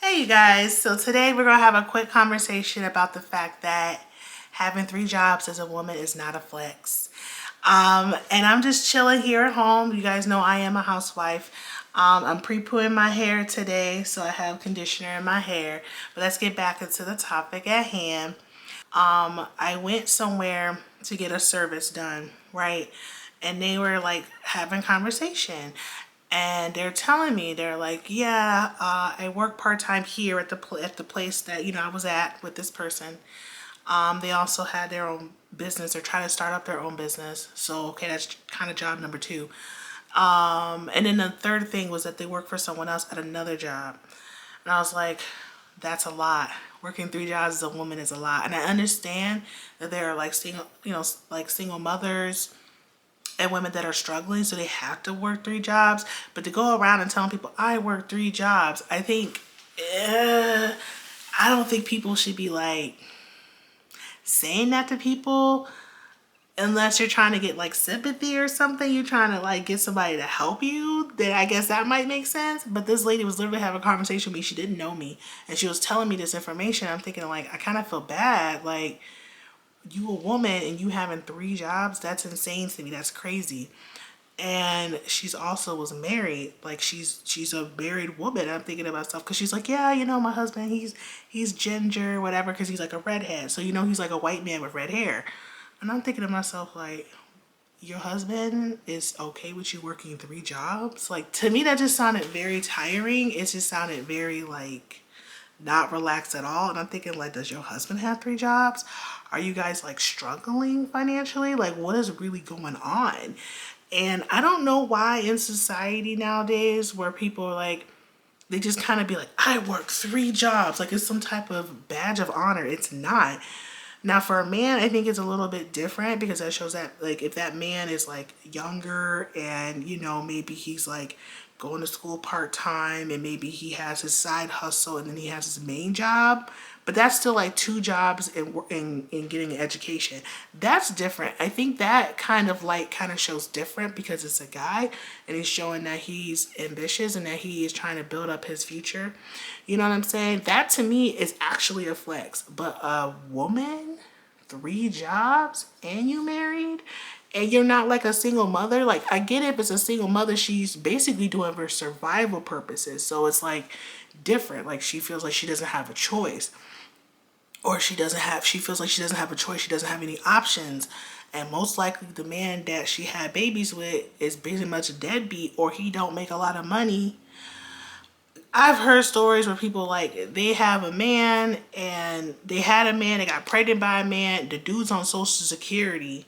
Hey you guys, so today we're gonna have a quick conversation about the fact that having 3 jobs as a woman is not a flex. And I'm just chilling here at home. You guys know I am a housewife. I'm pre-pooing my hair today, so I have conditioner in my hair. But let's get back into the topic at hand. I went somewhere to get a service done, right? And they were like having conversation. And they're telling me, they're like, yeah, I work part-time here at the place that, I was at with this person. They also had their own business. They're trying to start up their own business. So, okay, that's kind of job number 2. And then the third thing was that they work for someone else at another job. And I was like, that's a lot. Working 3 jobs as a woman is a lot. And I understand that there are like single, like single mothers and women that are struggling, so they have to work 3 jobs. But to go around and telling people, I work 3 jobs, I think, I don't think people should be like saying that to people unless you're trying to get like sympathy or something. You're trying to like get somebody to help you, then I guess that might make sense. But this lady was literally having a conversation with me. She didn't know me, and she was telling me this information. I'm thinking like, I kind of feel bad. Like, you a woman and you having 3 jobs, that's insane to me. That's crazy. And she's also was married. Like, she's a married woman. I'm thinking about stuff because she's like, yeah, my husband, he's ginger, whatever, because he's like a redhead. So he's like a white man with red hair. And I'm thinking to myself, like, your husband is okay with you working 3 jobs? Like, to me, that just sounded very tiring. It just sounded very like not relaxed at all. And I'm thinking, like, does your husband have 3 jobs? Are you guys like struggling financially? Like, what is really going on? And I don't know why in society nowadays where people are like, they just kind of be like, I work 3 jobs. Like, it's some type of badge of honor. It's not. Now, for a man, I think it's a little bit different because that shows that, like, if that man is like younger and, maybe he's like going to school part time and maybe he has his side hustle and then he has his main job, but that's still like 2 jobs in getting an education. That's different. I think that kind of shows different because it's a guy and he's showing that he's ambitious and that he is trying to build up his future. You know what I'm saying? That to me is actually a flex. But a woman, 3 jobs, and you married, and you're not like a single mother. Like, I get it if it's a single mother, she's basically doing for survival purposes. So it's like different. Like, she feels like she doesn't have a choice. Or she feels like she doesn't have a choice. She doesn't have any options. And most likely the man that she had babies with is pretty much a deadbeat, or he don't make a lot of money. I've heard stories where people like they have a man and they had a man, they got pregnant by a man, the dude's on Social Security,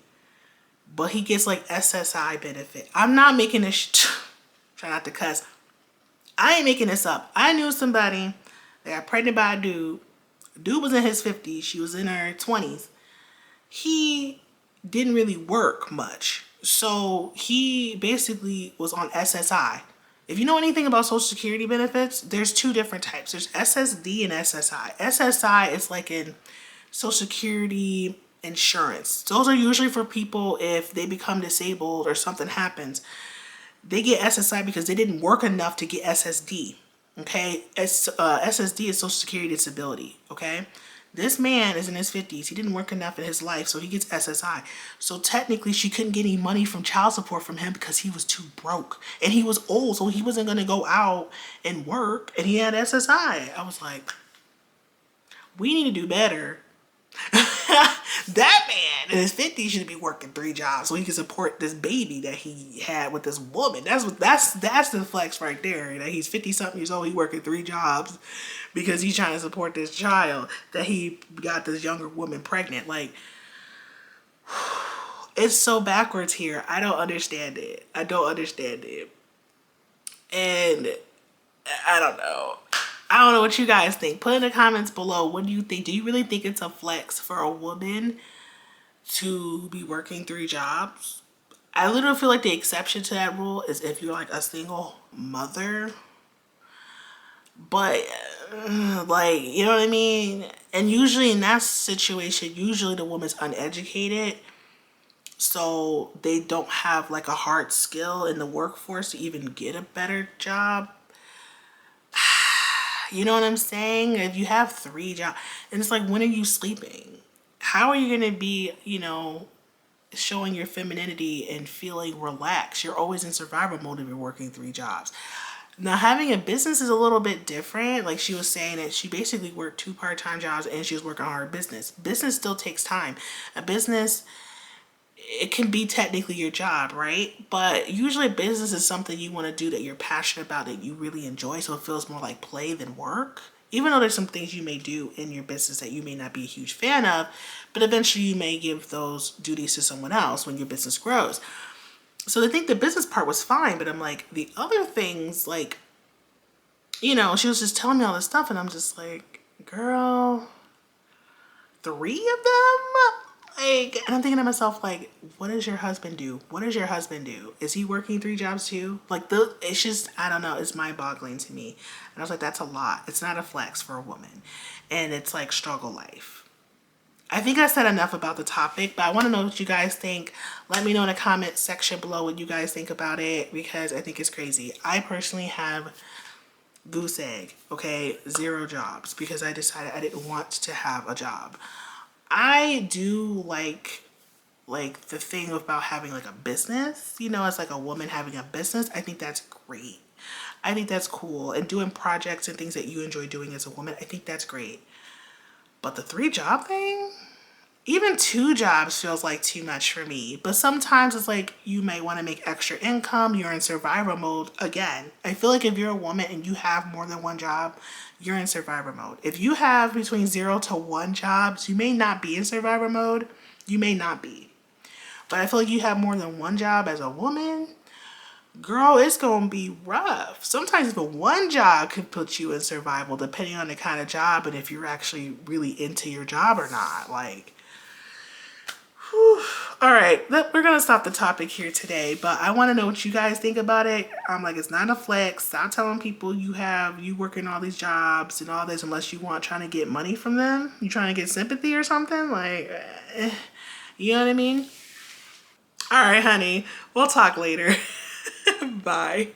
but he gets like SSI benefit. I'm not making this try not to cuss. I ain't making this up. I knew somebody that got pregnant by a dude. Dude was in his 50s, she was in her 20s. He didn't really work much. So he basically was on SSI. If you know anything about Social Security benefits, there's 2 different types. There's SSD and SSI. SSI is like in Social Security insurance. Those are usually for people if they become disabled or something happens. They get SSI because they didn't work enough to get SSD. Okay, SSD is Social Security Disability. Okay, this man is in his 50s. He didn't work enough in his life, so he gets SSI. So technically, she couldn't get any money from child support from him because he was too broke. And he was old, so he wasn't going to go out and work, and he had SSI. I was like, we need to do better. That man in his 50s should be working 3 jobs so he can support this baby that he had with this woman. That's the flex right there. That he's 50 something years old, he working 3 jobs because he's trying to support this child that he got this younger woman pregnant. Like, it's so backwards here. I don't understand it. I don't understand it. And I don't know. I don't know what you guys think. Put in the comments below. What do you think? Do you really think it's a flex for a woman to be working 3 jobs? I literally feel like the exception to that rule is if you're like a single mother. But like, you know what I mean? And usually in that situation, usually the woman's uneducated. So they don't have like a hard skill in the workforce to even get a better job. You know what I'm saying? If you have 3 jobs, and it's like, when are you sleeping? How are you going to be, showing your femininity and feeling relaxed? You're always in survival mode if you're working 3 jobs. Now, having a business is a little bit different. Like she was saying that she basically worked 2 part-time jobs and she was working on her business. Business still takes time. A business, it can be technically your job, right? But usually business is something you want to do that you're passionate about, that you really enjoy, so it feels more like play than work. Even though there's some things you may do in your business that you may not be a huge fan of, but eventually you may give those duties to someone else when your business grows. So I think the business part was fine, but I'm like, the other things, like, she was just telling me all this stuff, and I'm just like, girl, 3 of them? Like, and I'm thinking to myself, like, what does your husband do? What does your husband do? Is he working 3 jobs too? Like, it's just, I don't know, it's mind boggling to me. And I was like, that's a lot. It's not a flex for a woman. And it's like struggle life. I think I said enough about the topic, but I want to know what you guys think. Let me know in the comment section below what you guys think about it, because I think it's crazy. I personally have goose egg, okay, 0 jobs, because I decided I didn't want to have a job. I do like the thing about having like a business, as like a woman having a business. I think that's great. I think that's cool. And doing projects and things that you enjoy doing as a woman, I think that's great. But the 3 job thing, even 2 jobs feels like too much for me. But sometimes it's like you may want to make extra income. You're in survival mode again. I feel like if you're a woman and you have more than 1 job, you're in survivor mode. If you have between 0 to 1 jobs, you may not be in survivor mode. You may not be. But I feel like you have more than 1 job as a woman, girl, it's gonna be rough. Sometimes even 1 job can put you in survival, depending on the kind of job and if you're actually really into your job or not. Like, whew. All right, we're gonna stop the topic here today, but I want to know what you guys think about it. I'm like, it's not a flex. Stop telling people you working all these jobs and all this unless you want trying to get money from them. You trying to get sympathy or something, like, you know what I mean? All right, honey, we'll talk later. Bye.